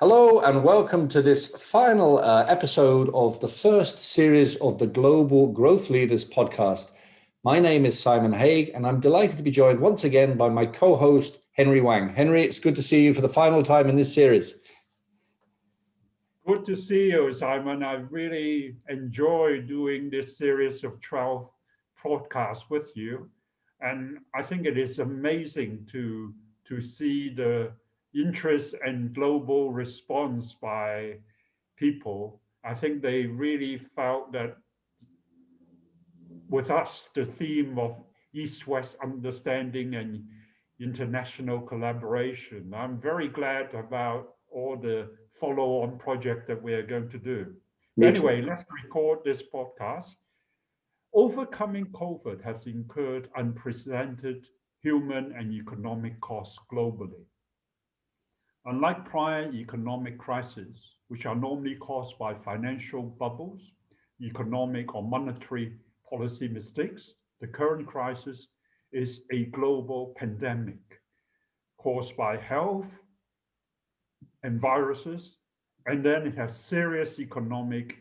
Hello and welcome to this final episode of the first series of the Global Growth Leaders podcast. My name is Simon Haigh and I'm delighted to be joined once again by my co-host, Henry Wang. Henry, it's good to see you for the final time in this series. Good to see you, Simon. I really enjoy doing this series of 12 podcasts with you. And I think it is amazing to see the interest and global response by people. I think they really felt that with us, the theme of East-West understanding and international collaboration. I'm very glad about all the follow-on project that we are going to do. But anyway, let's record this podcast. Overcoming COVID has incurred unprecedented human and economic costs globally. Unlike prior economic crises, which are normally caused by financial bubbles, economic or monetary policy mistakes, the current crisis is a global pandemic caused by health and viruses, and then it has serious economic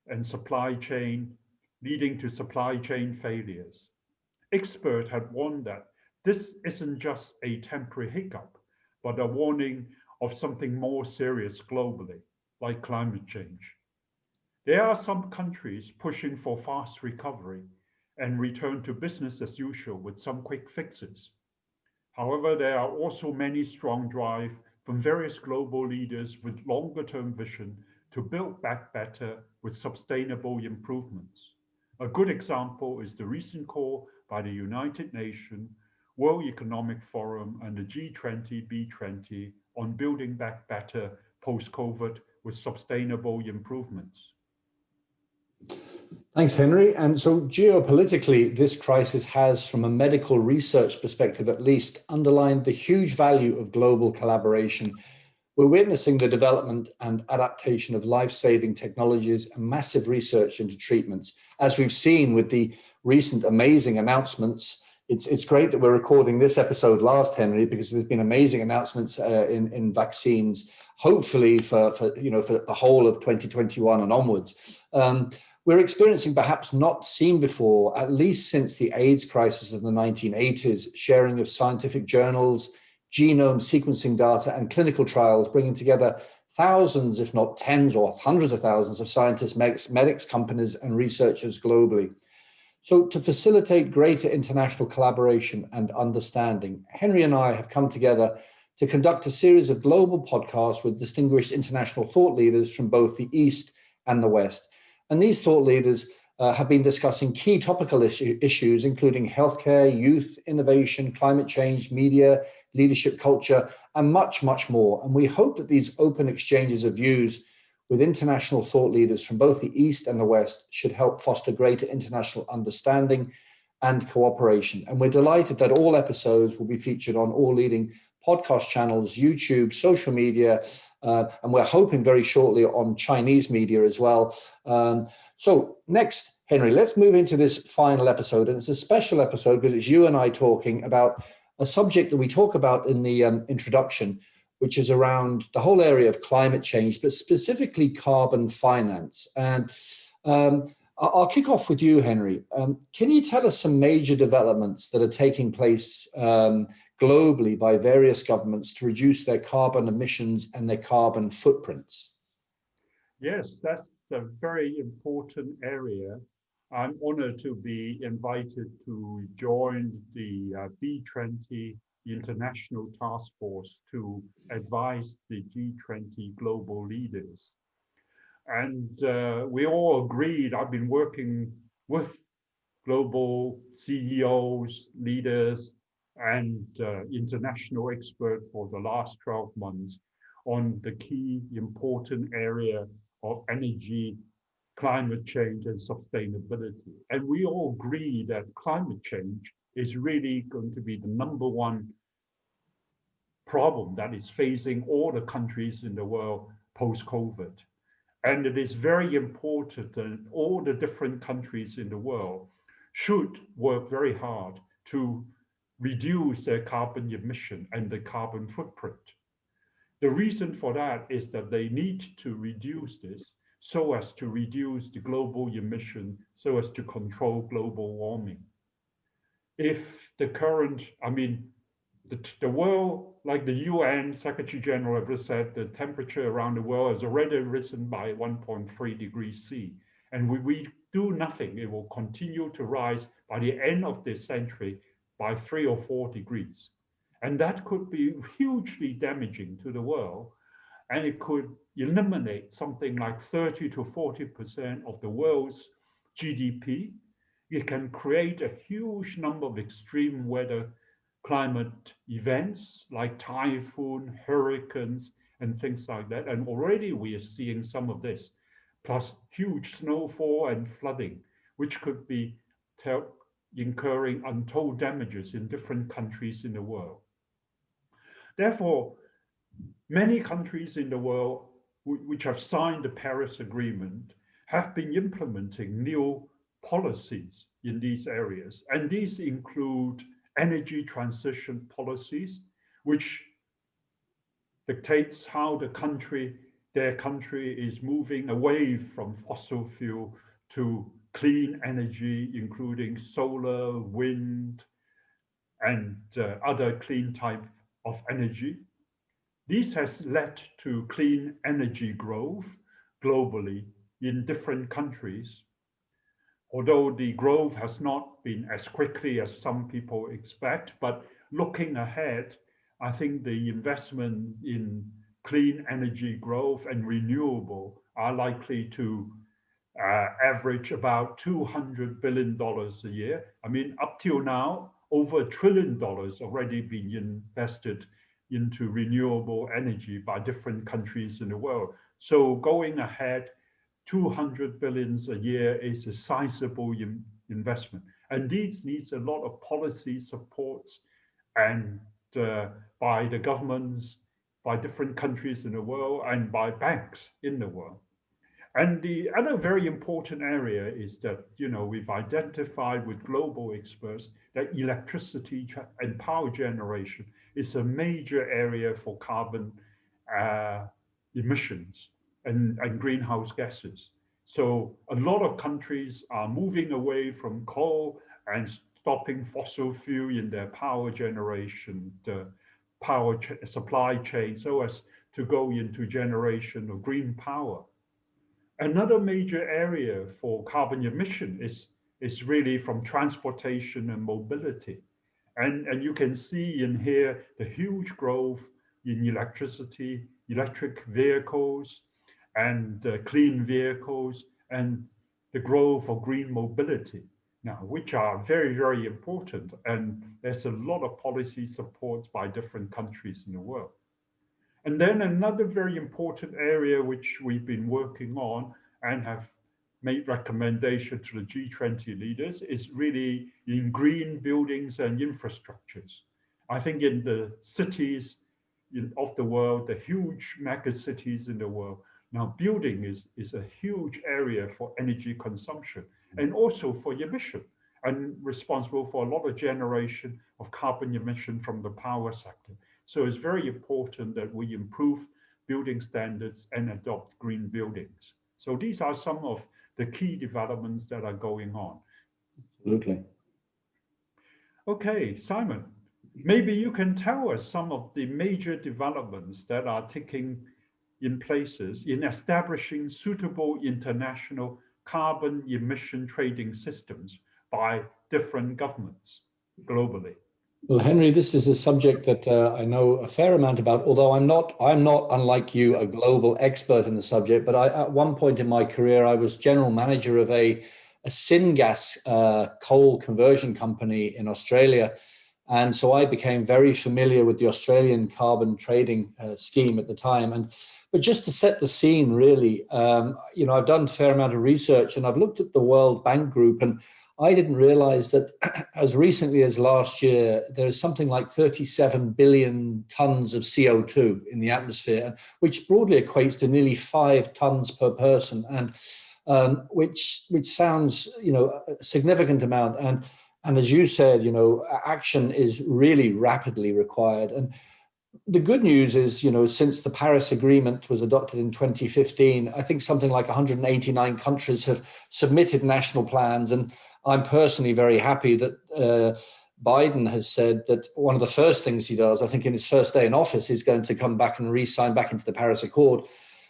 and supply chain, leading to supply chain failures. Experts had warned that this isn't just a temporary hiccup, but a warning of something more serious globally, like climate change. There are some countries pushing for fast recovery and return to business as usual with some quick fixes. However, there are also many strong drive from various global leaders with longer-term vision to build back better with sustainable improvements. A good example is the recent call by the United Nations, World Economic Forum and the G20, B20 on building back better post-COVID with sustainable improvements. Thanks, Henry. And so geopolitically, this crisis has, from a medical research perspective at least, underlined the huge value of global collaboration. We're witnessing the development and adaptation of life-saving technologies and massive research into treatments. As we've seen with the recent amazing announcements, it's great that we're recording this episode last, Henry, because there's been amazing announcements in vaccines, hopefully for the whole of 2021 and onwards. We're experiencing perhaps not seen before, at least since the AIDS crisis of the 1980s, sharing of scientific journals, genome sequencing data, and clinical trials, bringing together thousands, if not tens or hundreds of thousands of scientists, medics, companies, and researchers globally. So to facilitate greater international collaboration and understanding, Henry and I have come together to conduct a series of global podcasts with distinguished international thought leaders from both the East and the West. And these thought leaders have been discussing key topical issues, including healthcare, youth, innovation, climate change, media, leadership culture, and much, much more. And we hope that these open exchanges of views with international thought leaders from both the East and the West should help foster greater international understanding and cooperation. And we're delighted that all episodes will be featured on all leading podcast channels, YouTube, social media, and we're hoping very shortly on Chinese media as well. So next, Henry, let's move into this final episode. And it's a special episode because it's you and I talking about a subject that we talk about in the introduction, which is around the whole area of climate change, but specifically carbon finance. And I'll kick off with you, Henry. Can you tell us some major developments that are taking place globally by various governments to reduce their carbon emissions and their carbon footprints? Yes, that's a very important area. I'm honored to be invited to join the B20 International Task Force to advise the G20 global leaders. And we all agreed, I've been working with global CEOs, leaders, and international experts for the last 12 months on the key important area of energy, climate change, and sustainability. And we all agree that climate change is really going to be the #1 problem that is facing all the countries in the world post-COVID. And it is very important that all the different countries in the world should work very hard to reduce their carbon emission and the carbon footprint. The reason for that is that they need to reduce this so as to reduce the global emission, so as to control global warming. If the current, I mean, the world, like the UN Secretary General has said, the temperature around the world has already risen by 1.3 degrees C. And we do nothing, it will continue to rise by the end of this century by 3 or 4 degrees. And that could be hugely damaging to the world. And it could eliminate something like 30 to 40% of the world's GDP. It can create a huge number of extreme weather climate events like typhoon, hurricanes, and things like that. And already we are seeing some of this, plus huge snowfall and flooding, which could be incurring untold damages in different countries in the world. Therefore, many countries in the world which have signed the Paris Agreement have been implementing new policies in these areas. And these include energy transition policies, which dictates how their country is moving away from fossil fuel to clean energy, including solar, wind, and other clean type of energy. This has led to clean energy growth globally in different countries, although the growth has not been as quickly as some people expect. But looking ahead, I think the investment in clean energy growth and renewable are likely to average about $200 billion a year. I mean, up till now, over $1 trillion already been invested into renewable energy by different countries in the world. So going ahead, 200 billions a year is a sizable investment. And these needs a lot of policy supports and by the governments, by different countries in the world, and by banks in the world. And the other very important area is that, we've identified with global experts that electricity and power generation is a major area for carbon emissions and greenhouse gases. So a lot of countries are moving away from coal and stopping fossil fuel in their power generation, the power supply chain, so as to go into generation of green power. Another major area for carbon emission is really from transportation and mobility. And you can see in here the huge growth in electricity, electric vehicles, and clean vehicles, and the growth of green mobility now, which are very, very important. And there's a lot of policy supports by different countries in the world. And then another very important area which we've been working on and have made recommendation to the G20 leaders is really in green buildings and infrastructures. I think in the cities of the world, the huge mega cities in the world, now building is a huge area for energy consumption and also for emission, and responsible for a lot of generation of carbon emission from the power sector. So it's very important that we improve building standards and adopt green buildings. So these are some of the key developments that are going on. Absolutely. Okay, Simon, maybe you can tell us some of the major developments that are taking in places in establishing suitable international carbon emission trading systems by different governments globally. Well, Henry, this is a subject that I know a fair amount about, although I'm not, unlike you, a global expert in the subject. But at one point in my career, I was general manager of a syngas coal conversion company in Australia. And so I became very familiar with the Australian carbon trading scheme at the time. But just to set the scene, really, I've done a fair amount of research, and I've looked at the World Bank Group, and I didn't realize that as recently as last year, there is something like 37 billion tons of CO2 in the atmosphere, which broadly equates to nearly 5 tons per person, and which sounds, a significant amount. And as you said, action is really rapidly required. And the good news is, since the Paris Agreement was adopted in 2015, I think something like 189 countries have submitted national plans. And I'm personally very happy that Biden has said that one of the first things he does, I think in his first day in office, is going to come back and re-sign back into the Paris Accord.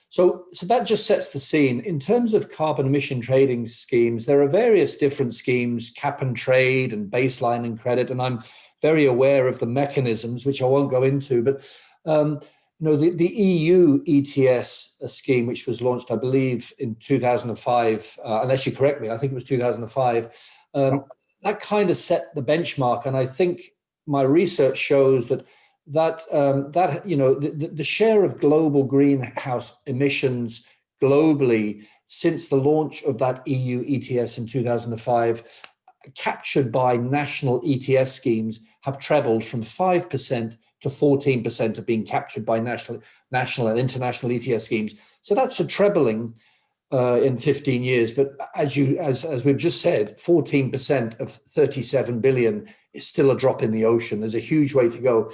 So that just sets the scene. In terms of carbon emission trading schemes, there are various different schemes, cap and trade and baseline and credit. And I'm very aware of the mechanisms, which I won't go into, but the EU ETS scheme, which was launched, I believe, in 2005, unless you correct me, I think it was 2005, that kind of set the benchmark. And I think my research shows that the share of global greenhouse emissions globally since the launch of that EU ETS in 2005, captured by national ETS schemes, have trebled from 5% to 14% of being captured by national and international ETS schemes. So that's a trebling in 15 years. But as we've just said, 14% of 37 billion is still a drop in the ocean. There's a huge way to go.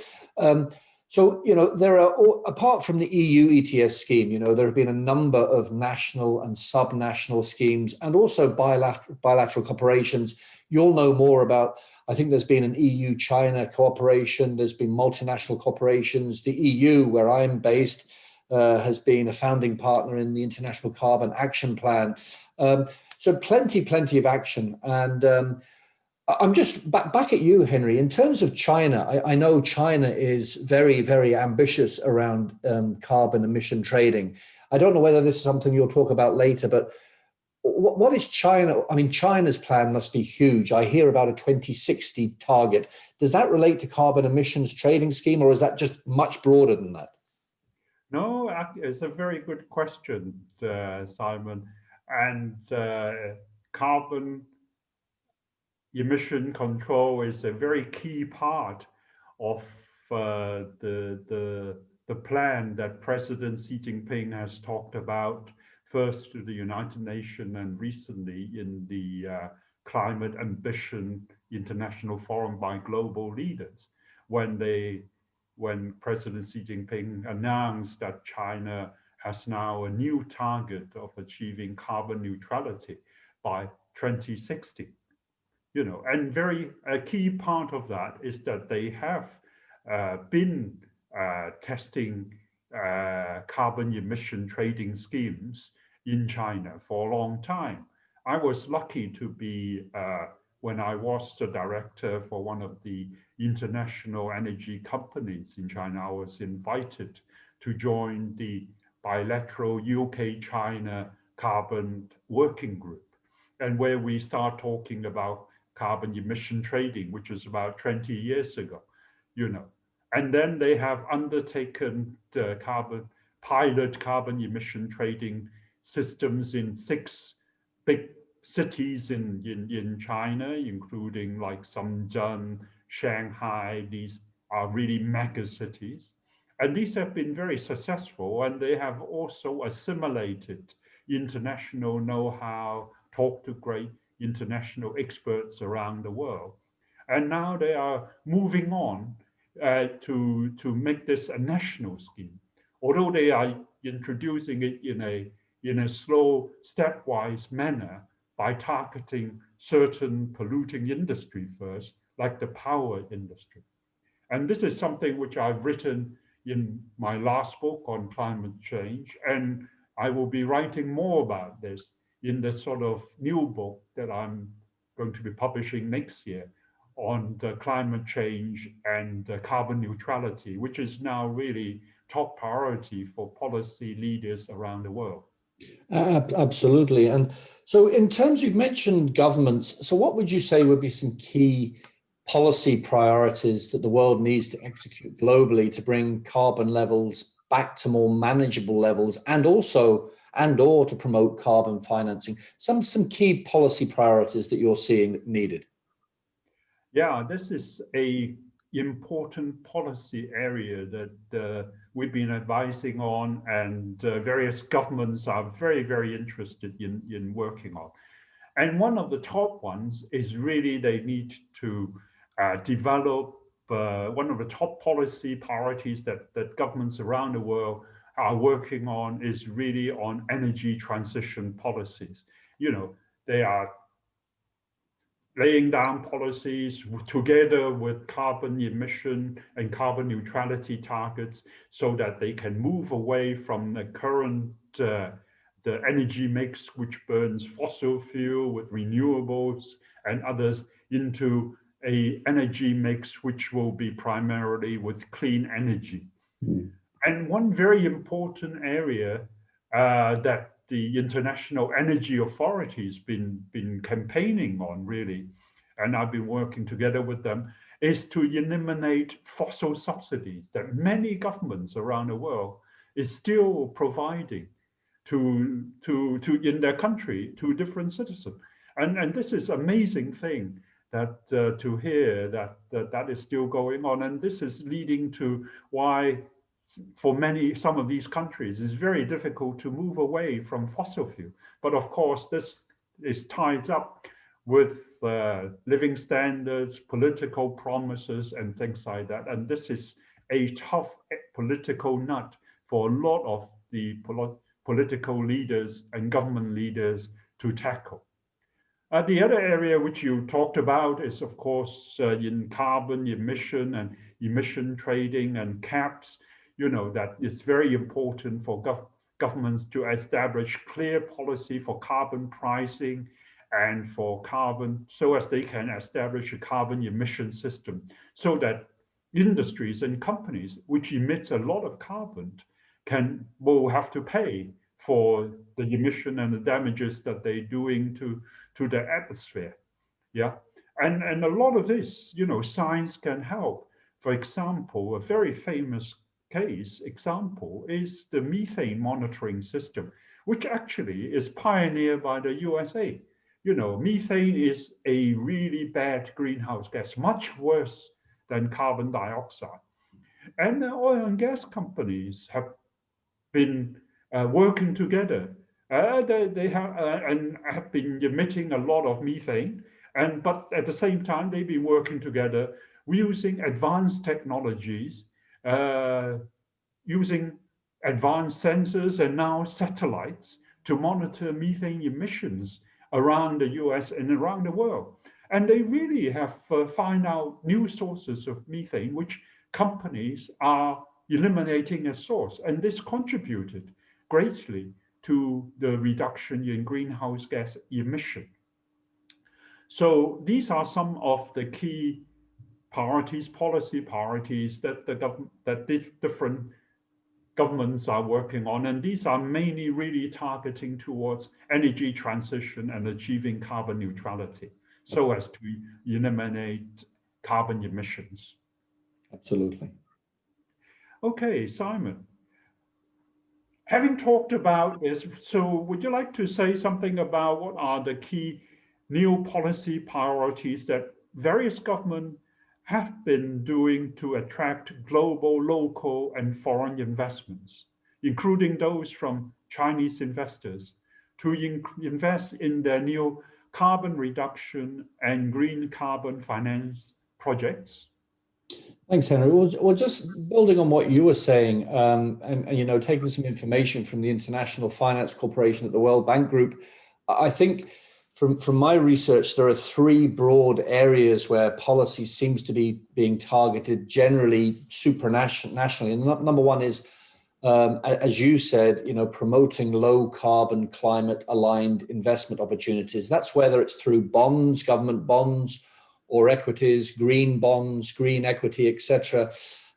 So, there are, apart from the EU ETS scheme, there have been a number of national and subnational schemes and also bilateral cooperations. You'll know more about, I think there's been an EU-China cooperation, there's been multinational corporations. The EU, where I'm based, has been a founding partner in the International Carbon Action Plan. So plenty of action. And I'm just back at you, Henry. In terms of China, I know China is very, very ambitious around carbon emission trading. I don't know whether this is something you'll talk about later, but what is China? I mean, China's plan must be huge. I hear about a 2060 target. Does that relate to carbon emissions trading scheme, or is that just much broader than that? No, it's a very good question, Simon. And carbon emission control is a very key part of the plan that President Xi Jinping has talked about, first to the United Nations and recently in the Climate Ambition International Forum by global leaders, when President Xi Jinping announced that China has now a new target of achieving carbon neutrality by 2060. And a key part of that is that they have been testing carbon emission trading schemes in China for a long time. I was lucky to be, when I was the director for one of the international energy companies in China, I was invited to join the bilateral UK-China carbon working group, and where we start talking about carbon emission trading, which is about 20 years ago, And then they have undertaken the pilot carbon emission trading systems in 6 big cities in China, including like Shenzhen, Shanghai. These are really mega cities. And these have been very successful, and they have also assimilated international know-how, talked to great international experts around the world. And now they are moving on to make this a national scheme. Although they are introducing it in a slow, stepwise manner by targeting certain polluting industry first, like the power industry. And this is something which I've written in my last book on climate change, and I will be writing more about this in the sort of new book that I'm going to be publishing next year on the climate change and carbon neutrality, which is now really top priority for policy leaders around the world. Absolutely. And so in terms, you've mentioned governments. So what would you say would be some key policy priorities that the world needs to execute globally to bring carbon levels back to more manageable levels, and or to promote carbon financing? Some key policy priorities that you're seeing needed. Yeah, this is a important policy area that we've been advising on, and various governments are very, very interested in working on. And one of the top ones is really they need to develop one of the top policy priorities that governments around the world are working on is really on energy transition policies. You know, they are laying down policies together with carbon emission and carbon neutrality targets so that they can move away from the current the energy mix, which burns fossil fuel with renewables and others, into a energy mix which will be primarily with clean energy. Mm. And one very important area that the International Energy Authority has been campaigning on, really, and I've been working together with them, is to eliminate fossil subsidies that many governments around the world is still providing to in their country to different citizens. And this is amazing thing that to hear that is still going on, and this is leading to why for some of these countries it's very difficult to move away from fossil fuel. But of course, this is tied up with living standards, political promises, and things like that. And this is a tough political nut for a lot of the political leaders and government leaders to tackle. The other area which you talked about is, of course, in carbon emission and emission trading and caps. You know, that it's very important for governments to establish clear policy for carbon pricing and for carbon, so as they can establish a carbon emission system, so that industries and companies which emit a lot of carbon will have to pay for the emission and the damages that they're doing to the atmosphere. Yeah, and a lot of this, you know, science can help. For example, a very famous example is the methane monitoring system, which actually is pioneered by the USA. You know, methane is a really bad greenhouse gas, much worse than carbon dioxide. And the oil and gas companies have been working together. They have been emitting a lot of methane, but at the same time, they've been working together using advanced technologies, using advanced sensors and now satellites to monitor methane emissions around the US and around the world. And they really have found out new sources of methane, which companies are eliminating as source. And this contributed greatly to the reduction in greenhouse gas emission. So these are some of the key priorities, policy priorities that these different governments are working on, and these are mainly really targeting towards energy transition and achieving carbon neutrality, so as to eliminate carbon emissions. Absolutely. Okay, Simon, having talked about this, so would you like to say something about what are the key new policy priorities that various governments have been doing to attract global, local, and foreign investments, including those from Chinese investors, to invest in their new carbon reduction and green carbon finance projects? Thanks, Henry. Well, just building on what you were saying, and you know, taking some information from the International Finance Corporation at the World Bank Group, I think from my research, there are three broad areas where policy seems to be being targeted generally supranationally. And number one is, as you said, you know, promoting low carbon, climate aligned investment opportunities. That's whether it's through bonds, government bonds, or equities, green bonds, green equity, etc.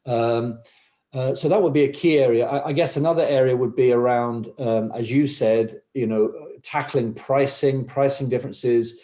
So that would be a key area. I guess another area would be around, as you said, you know, tackling pricing differences,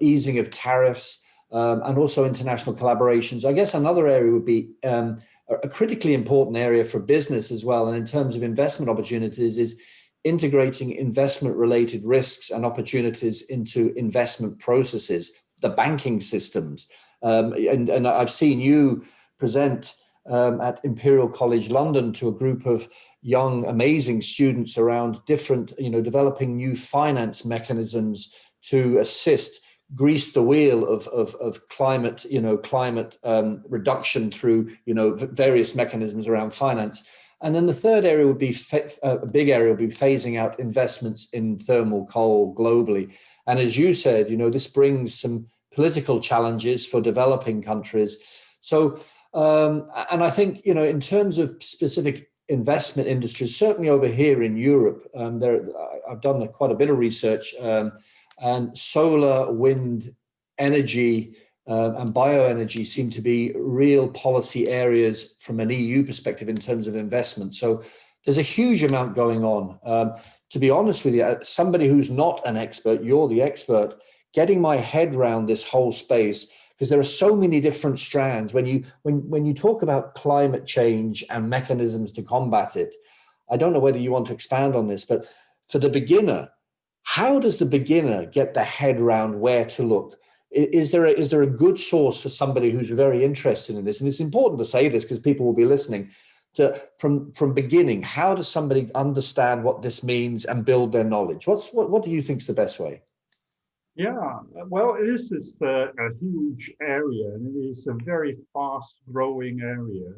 easing of tariffs, and also international collaborations. I guess another area would be a critically important area for business as well. And in terms of investment opportunities is integrating investment related risks and opportunities into investment processes, the banking systems. And I've seen you present at Imperial College London to a group of young, amazing students around different, you know, developing new finance mechanisms to assist grease the wheel of climate, climate reduction through, various mechanisms around finance. And then the third area would be a big area would be phasing out investments in thermal coal globally. And as you said, this brings some political challenges for developing countries. So, and I think, in terms of specific investment industries, certainly over here in Europe, I've done quite a bit of research, and solar, wind, energy, and bioenergy seem to be real policy areas from an EU perspective in terms of investment. So there's a huge amount going on. To be honest with you, as somebody who's not an expert, you're the expert, getting my head around this whole space, because there are so many different strands. When you talk about climate change and mechanisms to combat it, I don't know whether you want to expand on this, but for the beginner, how does the beginner get their head around where to look? Is there a good source for somebody who's very interested in this? And it's important to say this because people will be listening. From beginning, how does somebody understand what this means and build their knowledge? What do you think is the best way? Yeah, well, this is a huge area, and it is a very fast-growing area.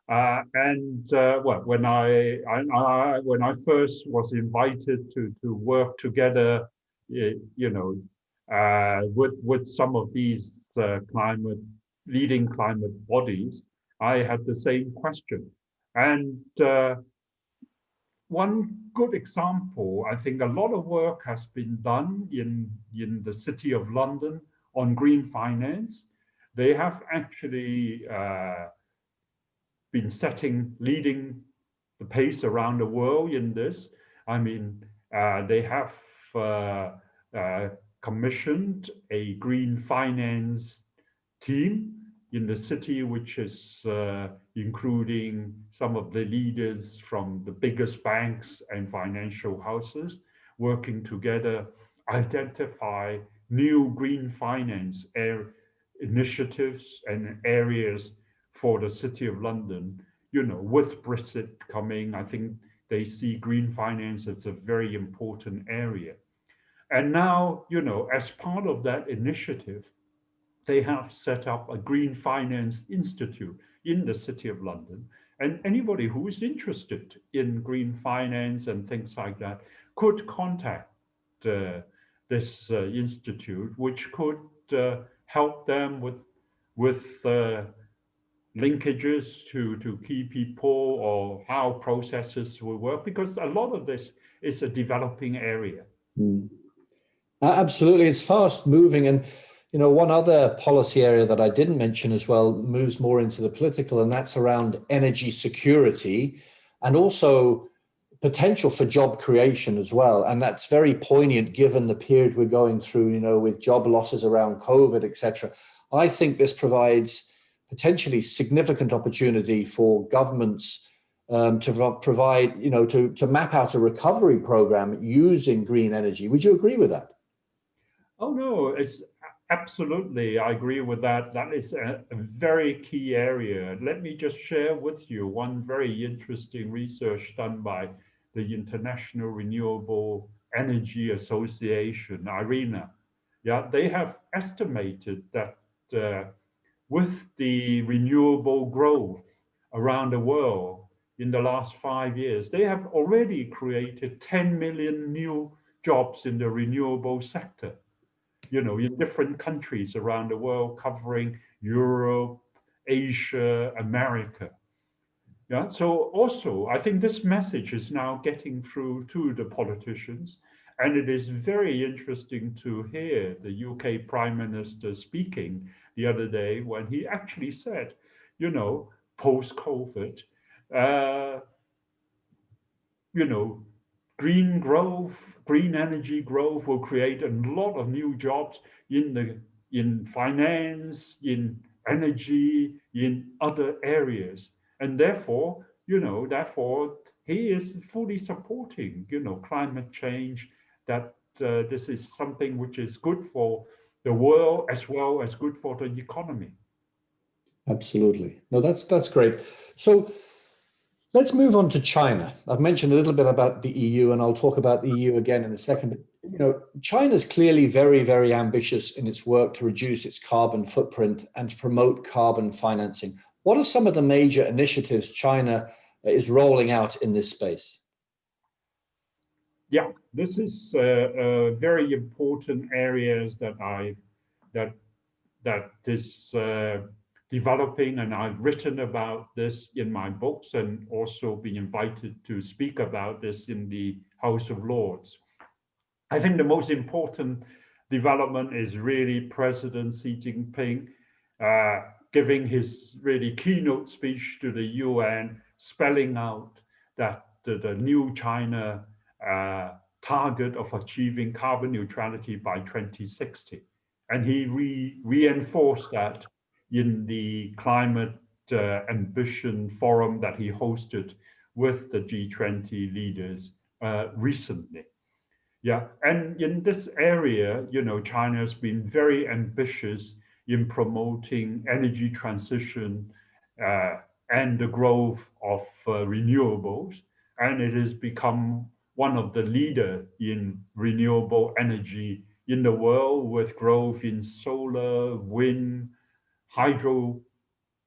Well, when I first was invited to work together, with some of these leading climate bodies, I had the same question. And one good example, I think a lot of work has been done in the City of London on green finance. They have actually been leading the pace around the world in this. I mean, they have commissioned a green finance team in the city, which is including some of the leaders from the biggest banks and financial houses, working together, identify new green finance initiatives and areas for the City of London. With Brexit coming, I think they see green finance as a very important area. And now, as part of that initiative, they have set up a Green Finance Institute in the City of London. And anybody who is interested in green finance and things like that could contact this institute, which could help them with linkages to key people or how processes will work, because a lot of this is a developing area. Absolutely, it's fast moving. And one other policy area that I didn't mention as well moves more into the political, and that's around energy security and also potential for job creation as well. And that's very poignant given the period we're going through, with job losses around COVID, etc. I think this provides potentially significant opportunity for governments to provide, to map out a recovery program using green energy. Would you agree with that? Oh, no, it's absolutely. I agree with that. That is a very key area. Let me just share with you one very interesting research done by the International Renewable Energy Association, IRENA. Yeah, they have estimated that with the renewable growth around the world in the last 5 years, they have already created 10 million new jobs in the renewable sector, in different countries around the world, covering Europe, Asia, America. Yeah. So also, I think this message is now getting through to the politicians. And it is very interesting to hear the UK Prime Minister speaking the other day when he actually said, post-COVID, green growth, green energy growth will create a lot of new jobs in finance, in energy, in other areas. And therefore, he is fully supporting, climate change, that this is something which is good for the world as well as good for the economy. Absolutely. No, that's great. So let's move on to China. I've mentioned a little bit about the EU, and I'll talk about the EU again in a second. China's clearly very, very ambitious in its work to reduce its carbon footprint and to promote carbon financing. What are some of the major initiatives China is rolling out in this space? Yeah, this is very important areas that that is developing, and I've written about this in my books and also been invited to speak about this in the House of Lords. I think the most important development is really President Xi Jinping giving his really keynote speech to the UN, spelling out that the new China target of achieving carbon neutrality by 2060. And he reinforced that in the climate ambition forum that he hosted with the G20 leaders recently. Yeah, and in this area, China has been very ambitious in promoting energy transition and the growth of renewables, and it has become one of the leaders in renewable energy in the world, with growth in solar, wind, hydro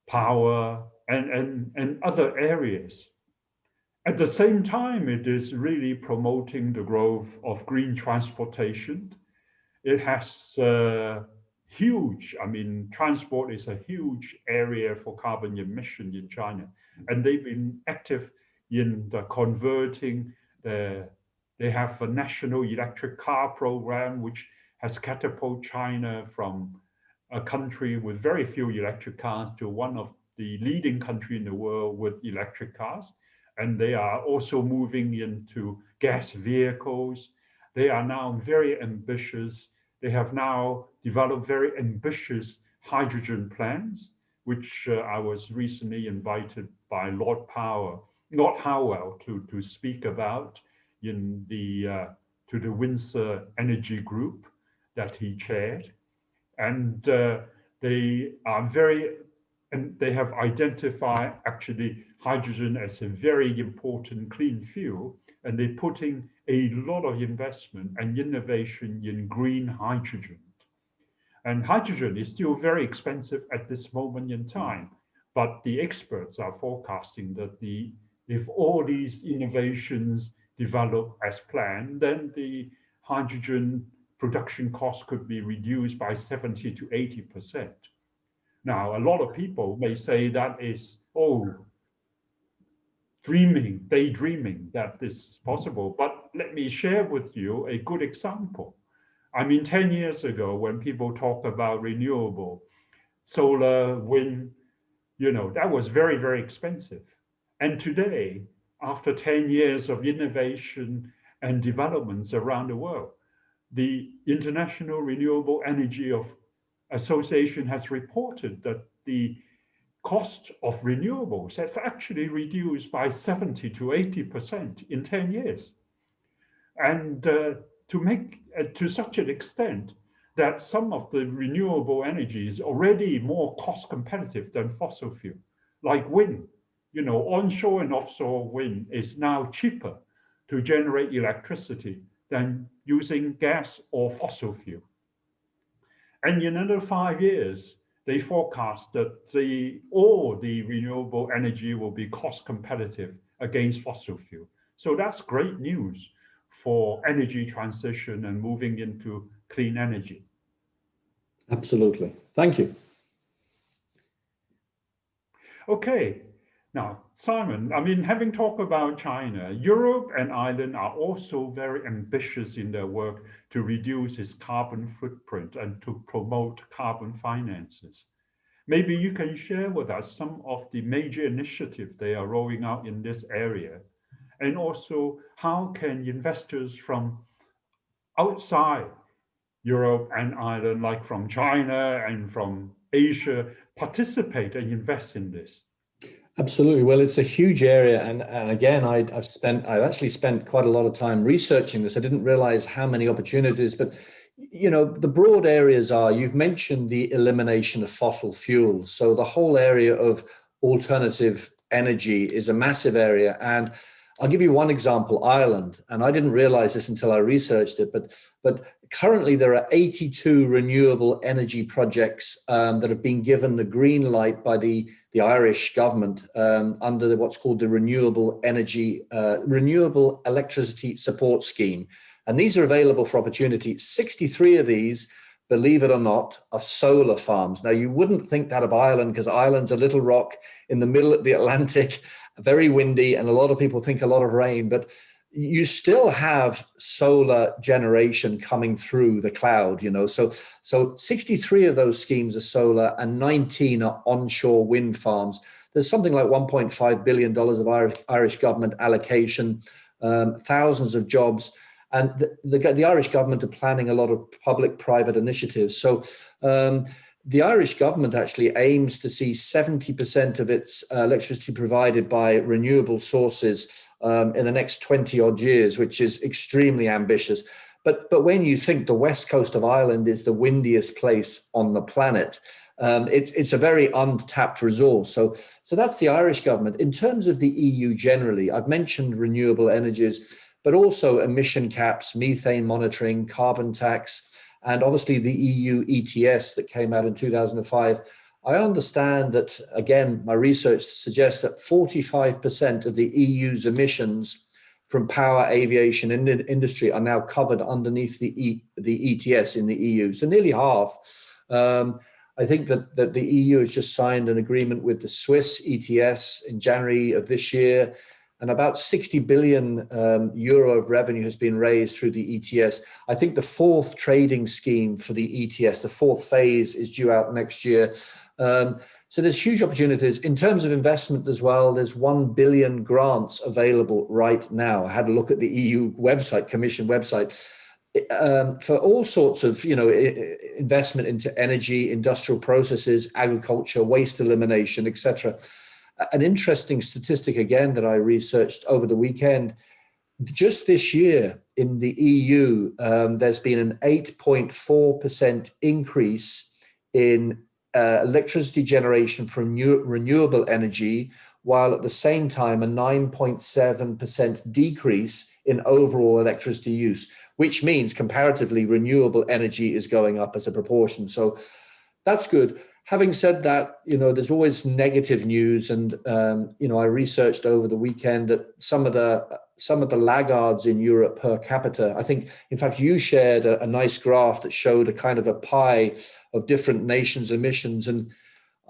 power, and other areas. At the same time, it is really promoting the growth of green transportation. It has huge, transport is a huge area for carbon emission in China. And they've been active in the converting they have a national electric car program, which has catapulted China from a country with very few electric cars to one of the leading countries in the world with electric cars. And they are also moving into gas vehicles. They are now very ambitious. They have now developed very ambitious hydrogen plans, which I was recently invited by Lord Howell to speak about in to the Windsor Energy Group that he chaired. And they have identified actually hydrogen as a very important clean fuel, and they're putting a lot of investment and innovation in green hydrogen. And hydrogen is still very expensive at this moment in time, but the experts are forecasting that if all these innovations develop as planned, then the hydrogen production cost could be reduced by 70 to 80%. Now, a lot of people may say that is, daydreaming that this is possible. But let me share with you a good example. 10 years ago, when people talk about renewable, solar, wind, that was very, very expensive. And today, after 10 years of innovation and developments around the world, the International Renewable Energy Association has reported that the cost of renewables have actually reduced by 70 to 80% in 10 years. And to such an extent that some of the renewable energy is already more cost competitive than fossil fuel, like wind. Onshore and offshore wind is now cheaper to generate electricity than using gas or fossil fuel. And in another 5 years, they forecast that all the renewable energy will be cost competitive against fossil fuel. So that's great news for energy transition and moving into clean energy. Absolutely. Thank you. Okay. Now, Simon, having talked about China, Europe and Ireland are also very ambitious in their work to reduce its carbon footprint and to promote carbon finances. Maybe you can share with us some of the major initiatives they are rolling out in this area, and also how can investors from outside Europe and Ireland, like from China and from Asia, participate and invest in this? Absolutely. Well, it's a huge area. And again, I've actually spent quite a lot of time researching this. I didn't realize how many opportunities, but the broad areas are, you've mentioned the elimination of fossil fuels. So the whole area of alternative energy is a massive area. And I'll give you one example, Ireland, and I didn't realize this until I researched it, but currently there are 82 renewable energy projects that have been given the green light by the Irish government under what's called the Renewable Electricity Support Scheme. And these are available for opportunity. 63 of these, believe it or not, are solar farms. Now, you wouldn't think that of Ireland, because Ireland's a little rock in the middle of the Atlantic, very windy, and a lot of people think a lot of rain, but you still have solar generation coming through the cloud, So 63 of those schemes are solar and 19 are onshore wind farms. There's something like $1.5 billion of Irish government allocation, thousands of jobs. And the Irish government are planning a lot of public-private initiatives. So the Irish government actually aims to see 70% of its electricity provided by renewable sources in the next 20 odd years, which is extremely ambitious. But when you think the west coast of Ireland is the windiest place on the planet, it's a very untapped resource. So that's the Irish government. In terms of the EU generally, I've mentioned renewable energies, but also emission caps, methane monitoring, carbon tax, and obviously the EU ETS that came out in 2005. I understand that, again, my research suggests that 45% of the EU's emissions from power, aviation, and industry are now covered underneath the ETS in the EU. So nearly half. I think that the EU has just signed an agreement with the Swiss ETS in January of this year, and about 60 billion euro of revenue has been raised through the ETS. I think the fourth trading scheme for the ETS, the fourth phase, is due out next year. So there's huge opportunities. In terms of investment as well, there's 1 billion grants available right now. I had a look at the EU website, Commission website, for all sorts of investment into energy, industrial processes, agriculture, waste elimination, etc. An interesting statistic, again, that I researched over the weekend, just this year in the EU, there's been an 8.4% increase in electricity generation from renewable energy, while at the same time a 9.7% decrease in overall electricity use, which means comparatively renewable energy is going up as a proportion. So that's good. Having said that, there's always negative news, and I researched over the weekend that some of the laggards in Europe per capita. I think, in fact, you shared a nice graph that showed a kind of a pie of different nations' emissions, and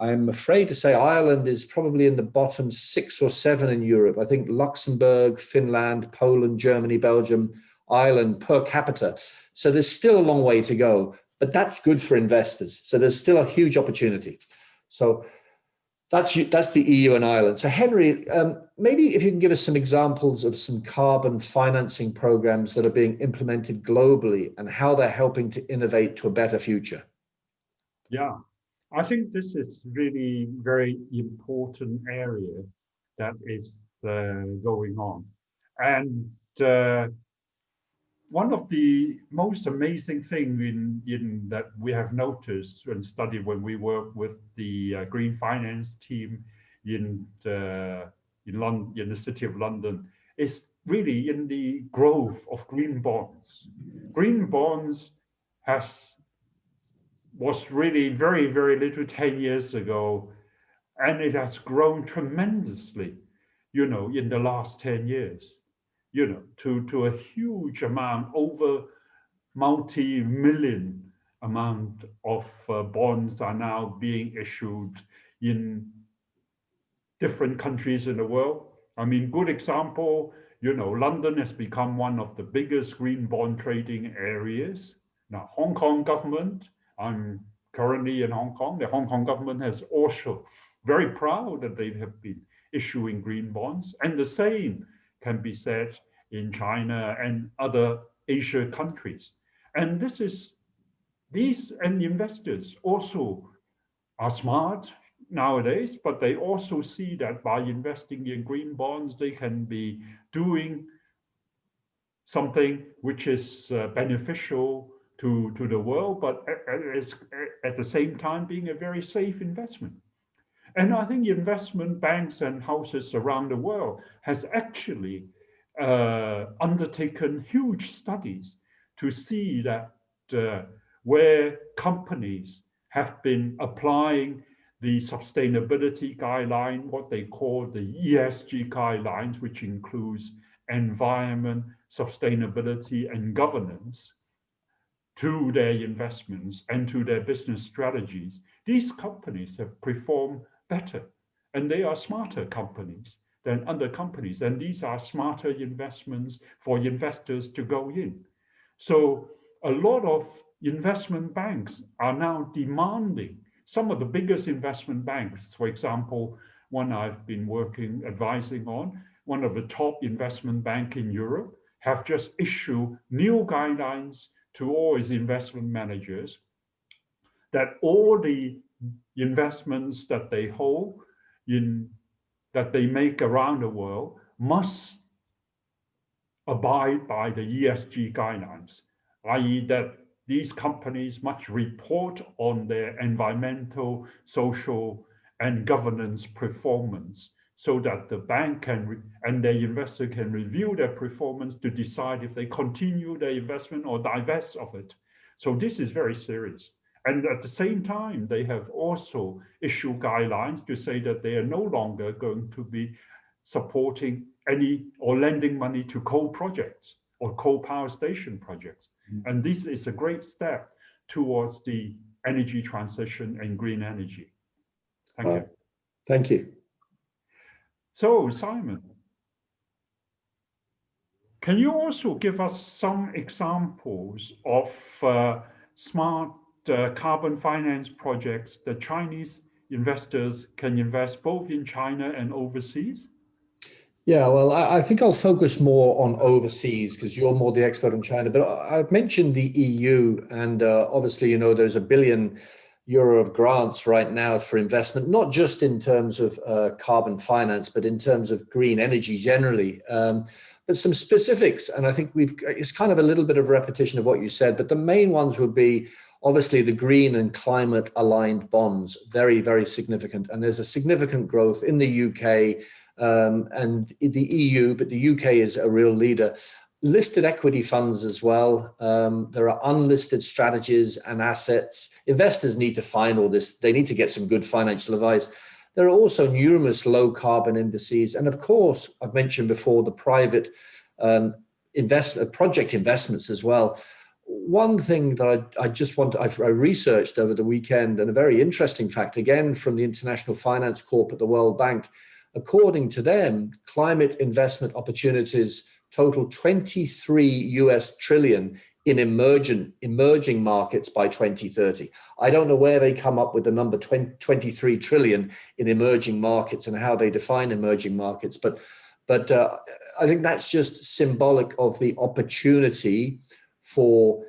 I'm afraid to say Ireland is probably in the bottom 6 or 7 in Europe. I think Luxembourg, Finland, Poland, Germany, Belgium, Ireland per capita. So there's still a long way to go. But that's good for investors. So there's still a huge opportunity. So that's the EU and Ireland. So Henry, maybe if you can give us some examples of some carbon financing programs that are being implemented globally and how they're helping to innovate to a better future. Yeah, I think this is really very important area that is going on. And one of the most amazing things in that we have noticed and studied when we work with the green finance team in the city of London is really in the growth of green bonds. Green bonds was really very, very little 10 years ago, and it has grown tremendously, in the last 10 years. To a huge amount, over multi-million amount of bonds are now being issued in different countries in the world. I mean, good example, London has become one of the biggest green bond trading areas. Now, Hong Kong government, I'm currently in Hong Kong. The Hong Kong government has also very proud that they have been issuing green bonds, and the same can be said in China and other Asia countries. And these investors also are smart nowadays, but they also see that by investing in green bonds, they can be doing something which is beneficial to the world, but at the same time being a very safe investment. And I think investment banks and houses around the world has actually undertaken huge studies to see that where companies have been applying the sustainability guideline, what they call the ESG guidelines, which includes environment, sustainability, and governance, to their investments and to their business strategies, these companies have performed better, and they are smarter companies than other companies, and these are smarter investments for investors to go in. So a lot of investment banks are now demanding, some of the biggest investment banks, for example, one I've been advising on, one of the top investment bank in Europe, have just issued new guidelines to all its investment managers that all the investments that they hold that they make around the world must abide by the ESG guidelines, i.e. that these companies must report on their environmental, social, and governance performance, so that the bank and their investor can review their performance to decide if they continue their investment or divest of it. So this is very serious. And at the same time, they have also issued guidelines to say that they are no longer going to be supporting any or lending money to coal projects or coal power station projects. And this is a great step towards the energy transition and green energy. Thank you. Thank you. So, Simon, can you also give us some examples of smart carbon finance projects that Chinese investors can invest both in China and overseas? Yeah, well, I think I'll focus more on overseas because you're more the expert on China. But I've mentioned the EU, and obviously, there's €1 billion of grants right now for investment, not just in terms of carbon finance, but in terms of green energy generally. But some specifics, and I think it's kind of a little bit of repetition of what you said, but the main ones would be obviously the green and climate aligned bonds, very, very significant. And there's a significant growth in the UK and the EU, but the UK is a real leader. Listed equity funds as well. There are unlisted strategies and assets. Investors need to find all this. They need to get some good financial advice. There are also numerous low carbon indices. And of course, I've mentioned before the private project investments as well. One thing that I researched over the weekend, and a very interesting fact, again, from the International Finance Corp at the World Bank, according to them, climate investment opportunities total 23 US trillion in emerging markets by 2030. I don't know where they come up with the number 23 trillion in emerging markets and how they define emerging markets. But I think that's just symbolic of the opportunity for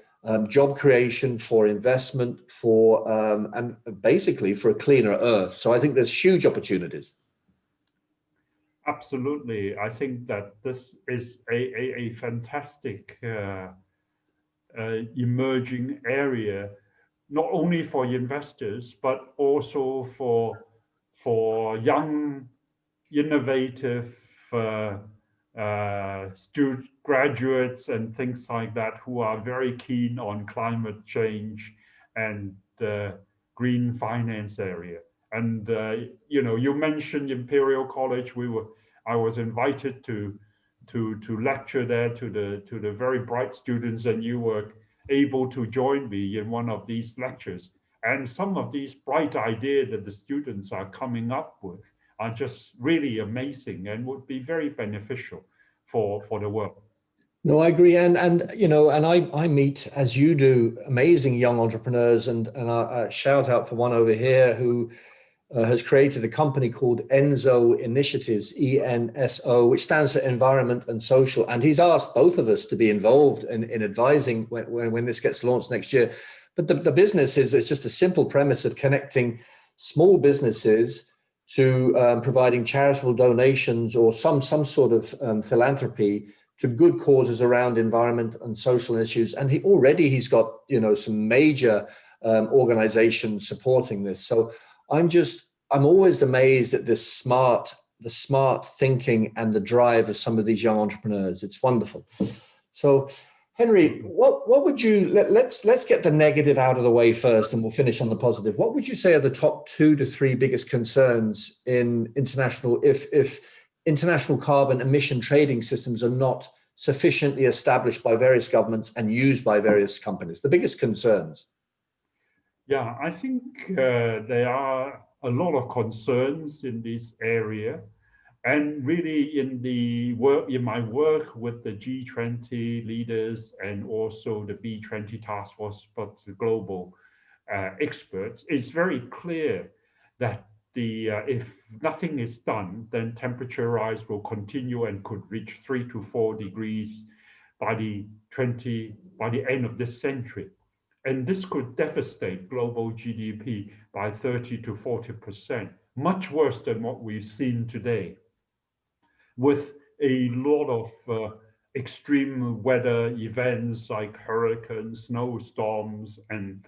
job creation, for investment, and basically for a cleaner earth. So I think there's huge opportunities. Absolutely. I think that this is a fantastic emerging area, not only for investors, but also for young, innovative graduates and things like that who are very keen on climate change and green finance area. And you mentioned Imperial College. I was invited to lecture there to the very bright students, and you were able to join me in one of these lectures. And some of these bright ideas that the students are coming up with are just really amazing and would be very beneficial for the world. No, I agree. And I meet, as you do, amazing young entrepreneurs, and a shout out for one over here who has created a company called ENSO Initiatives, ENSO, which stands for Environment and Social. And he's asked both of us to be involved in advising when this gets launched next year. But the business it's just a simple premise of connecting small businesses to providing charitable donations or some sort of philanthropy to good causes around environment and social issues. And he's got some major organizations supporting this. So I'm always amazed at this smart the smart thinking and the drive of some of these young entrepreneurs. It's wonderful. So, Henry, what would you, let's get the negative out of the way first, and we'll finish on the positive. What would you say are the top 2 to 3 biggest concerns in international, if international carbon emission trading systems are not sufficiently established by various governments and used by various companies? The biggest concerns. Yeah, I think there are a lot of concerns in this area. And really in my work with the G20 leaders and also the B20 task force, but the global experts, it's very clear that if nothing is done, then temperature rise will continue and could reach 3 to 4 degrees by the end of this century. And this could devastate global GDP by 30 to 40%, much worse than what we've seen today, with a lot of extreme weather events like hurricanes, snowstorms, and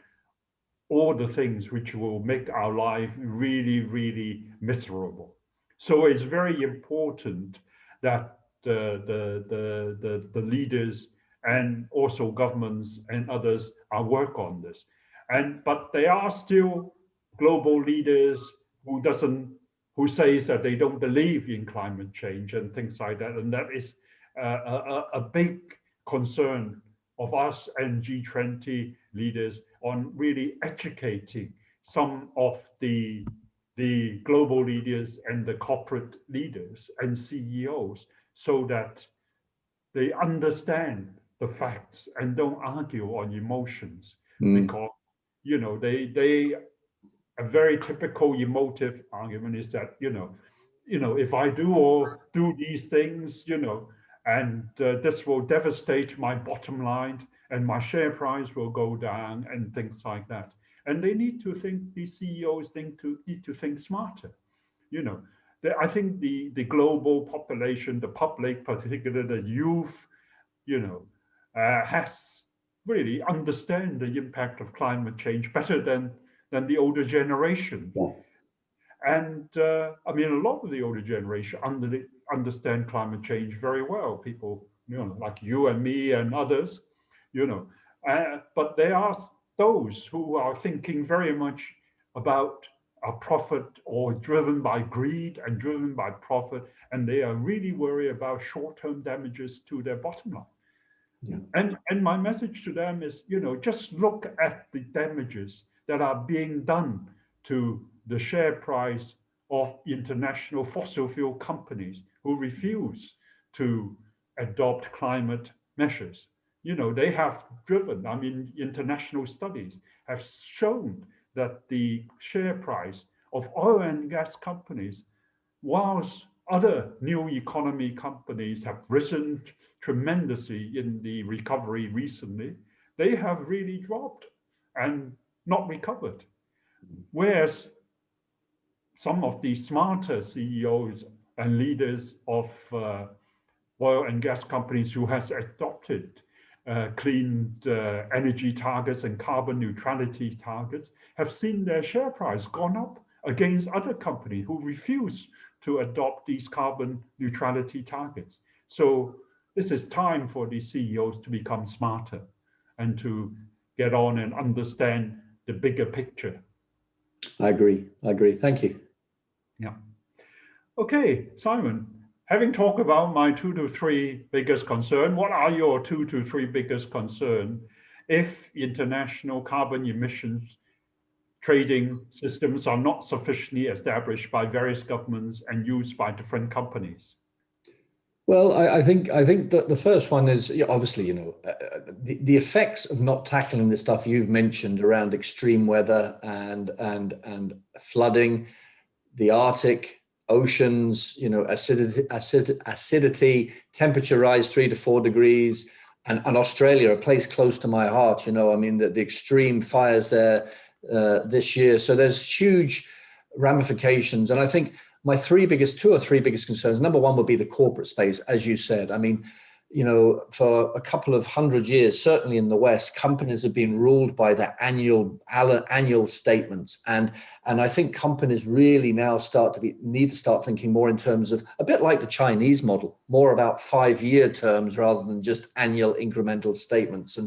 all the things which will make our life really, really miserable. So it's very important that the leaders and also governments and others are work on this. But there are still global leaders who says that they don't believe in climate change and things like that. And that is a big concern of us and G20 leaders on really educating some of the global leaders and the corporate leaders and CEOs so that they understand the facts and don't argue on emotions. Because, you know, a very typical emotive argument is that, if I do these things, and this will devastate my bottom line and my share price will go down and things like that. And they need to think, these CEOs need to think smarter. I think the global population, the public, particularly the youth, has really understand the impact of climate change better than the older generation. Yeah. And I mean, a lot of the older generation understand climate change very well. People, like you and me and others, but there are those who are thinking very much about a profit, or driven by greed and driven by profit, and they are really worried about short-term damages to their bottom line. Yeah. And my message to them is, just look at the damages that are being done to the share price of international fossil fuel companies who refuse to adopt climate measures. They have driven, international studies have shown that the share price of oil and gas companies, whilst other new economy companies have risen tremendously in the recovery recently, they have really dropped and not recovered. Whereas some of the smarter CEOs and leaders of oil and gas companies who has adopted clean energy targets and carbon neutrality targets have seen their share price gone up against other companies who refuse to adopt these carbon neutrality targets. So this is time for the CEOs to become smarter and to get on and understand the bigger picture. I agree. Thank you. Yeah. Okay, Simon, having talked about my 2 to 3 biggest concern, what are your 2 to 3 biggest concern if international carbon emissions trading systems are not sufficiently established by various governments and used by different companies? Well, I think that the first one is, obviously, the effects of not tackling the stuff you've mentioned around extreme weather and flooding, the Arctic, oceans, acidity, temperature rise 3 to 4 degrees, and Australia, a place close to my heart. The extreme fires there this year. So there's huge ramifications, and I think my 2 or 3 biggest concerns. Number one would be the corporate space, as you said. for a couple of hundred years, certainly in the West, companies have been ruled by their annual statements, and I think companies really now need to start thinking more in terms of a bit like the Chinese model, more about 5-year terms rather than just annual incremental statements.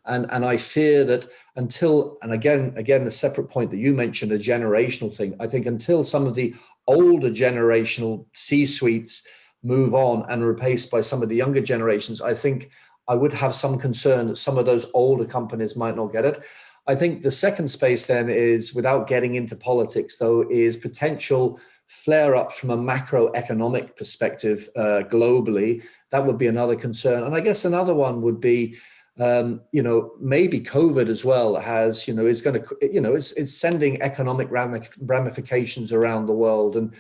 And I fear that until, and again, the separate point that you mentioned, a generational thing, I think until some of the older generational C-suites move on and are replaced by some of the younger generations, I think I would have some concern that some of those older companies might not get it. I think the second space then is, without getting into politics though, is potential flare-ups from a macroeconomic perspective globally. That would be another concern. And I guess another one would be, maybe COVID as well has, is going to, it's sending economic ramifications around the world. And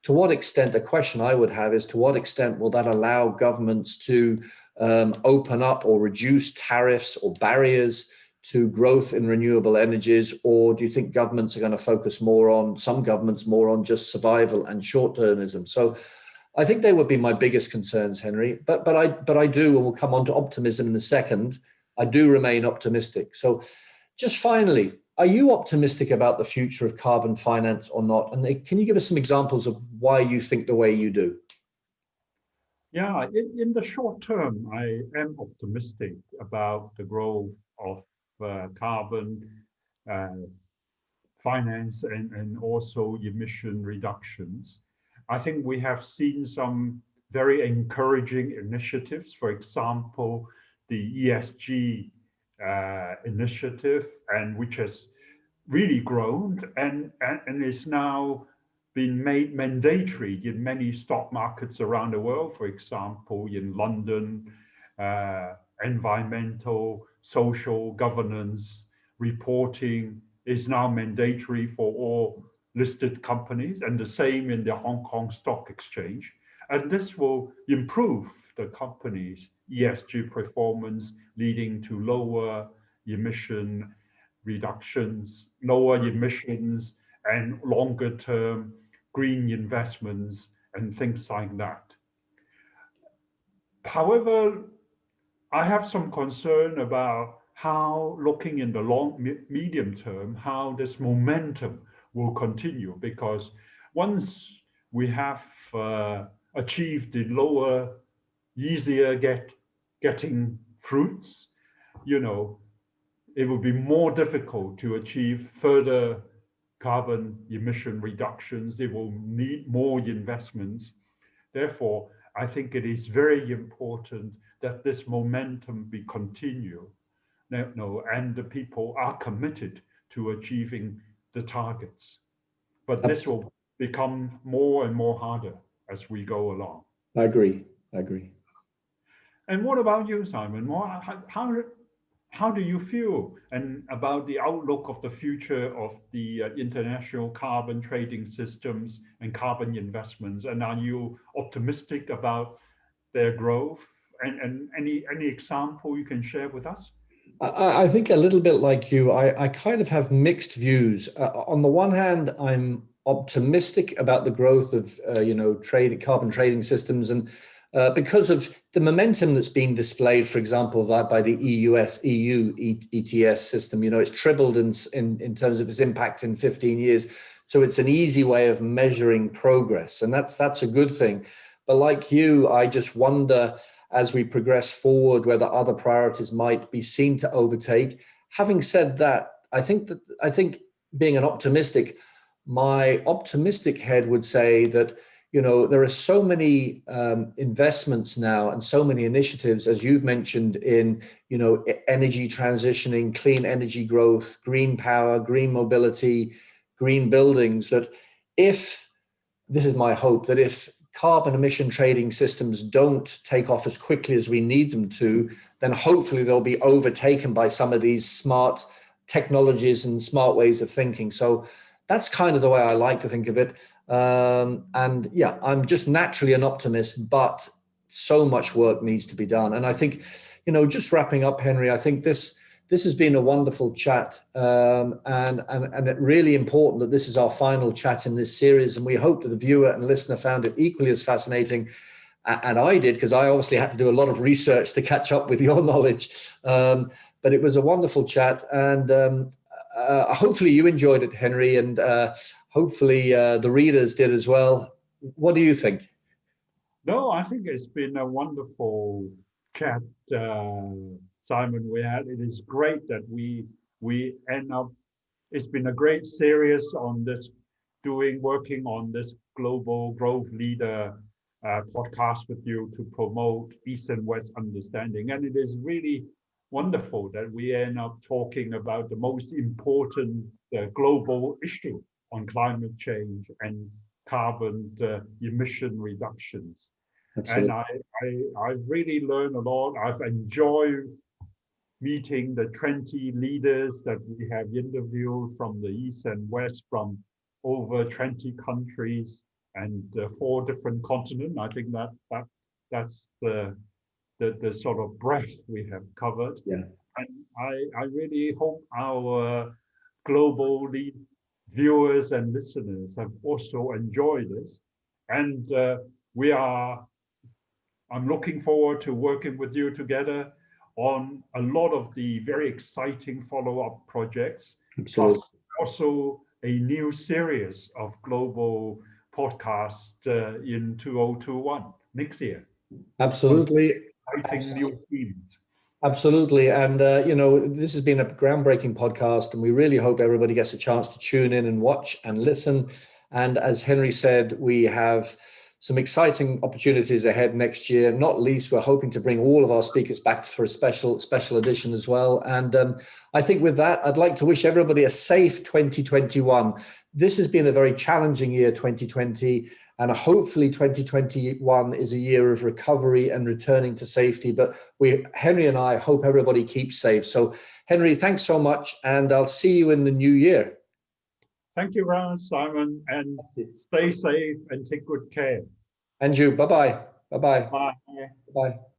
to what extent, a question I would have is, to what extent will that allow governments to open up or reduce tariffs or barriers to growth in renewable energies? Or do you think governments are going to focus some governments more on just survival and short-termism? So I think they would be my biggest concerns, Henry. But I do, and we'll come on to optimism in a second, I do remain optimistic. So just finally, are you optimistic about the future of carbon finance or not? And can you give us some examples of why you think the way you do? Yeah, in the short term, I am optimistic about the growth of carbon finance and also emission reductions. I think we have seen some very encouraging initiatives. For example, the ESG initiative, and which has really grown and is now been made mandatory in many stock markets around the world. For example, in London, environmental, social governance reporting is now mandatory for all listed companies, and the same in the Hong Kong Stock Exchange. And this will improve the company's ESG performance, leading to lower emission reductions, lower emissions, and longer term green investments and things like that. However, I have some concern about how, looking in the medium term, how this momentum will continue, because once we have achieved the lower, easier getting fruits, it will be more difficult to achieve further carbon emission reductions. They will need more investments. Therefore, I think it is very important that this momentum be continued. And the people are committed to achieving the targets. But this will become more and more harder as we go along. I agree. And what about you, Simon? How do you feel about the outlook of the future of the international carbon trading systems and carbon investments? And are you optimistic about their growth? And any example you can share with us? I think a little bit like you, I kind of have mixed views. On the one hand, I'm optimistic about the growth of carbon trading systems, and because of the momentum that's being displayed, for example, by the EU ETS system. It's tripled in terms of its impact in 15 years. So it's an easy way of measuring progress, and that's a good thing. But like you, I just wonder, as we progress forward, whether other priorities might be seen to overtake. Having said that, I think being an optimistic, my optimistic head would say that there are so many investments now and so many initiatives, as you've mentioned, in energy transitioning, clean energy growth, green power, green mobility, green buildings, that this is my hope, that if carbon emission trading systems don't take off as quickly as we need them to, then hopefully they'll be overtaken by some of these smart technologies and smart ways of thinking. So that's kind of the way I like to think of it. And yeah, I'm just naturally an optimist, but so much work needs to be done. And I think, just wrapping up, Henry, I think this has been a wonderful chat, and it's really important that this is our final chat in this series. And we hope that the viewer and listener found it equally as fascinating. and I did, because I obviously had to do a lot of research to catch up with your knowledge. But it was a wonderful chat, and hopefully you enjoyed it, Henry, and hopefully the readers did as well. What do you think? No, I think it's been a wonderful chat, Simon. It is great that we end up. It's been a great series on this, working on this global growth leader podcast with you to promote East and West understanding, and it is really wonderful that we end up talking about the most important global issue on climate change and carbon emission reductions. Absolutely. And I really learned a lot. I've enjoyed meeting the 20 leaders that we have interviewed from the East and West, from over 20 countries and 4 different continents. I think that's the sort of breadth we have covered. Yeah. And I really hope our global viewers and listeners have also enjoyed this. And I'm looking forward to working with you together on a lot of the very exciting follow-up projects. Absolutely. Plus also a new series of global podcasts in 2021, next year. Absolutely. Exciting new themes. Absolutely. And, this has been a groundbreaking podcast, and we really hope everybody gets a chance to tune in and watch and listen. And as Henry said, we have some exciting opportunities ahead next year. Not least, we're hoping to bring all of our speakers back for a special edition as well. And I think with that, I'd like to wish everybody a safe 2021. This has been a very challenging year, 2020, and hopefully 2021 is a year of recovery and returning to safety. But Henry and I hope everybody keeps safe. So Henry, thanks so much, and I'll see you in the new year. Thank you very much, Simon, and stay safe and take good care. And you. Bye-bye. Bye-bye. Bye. Bye.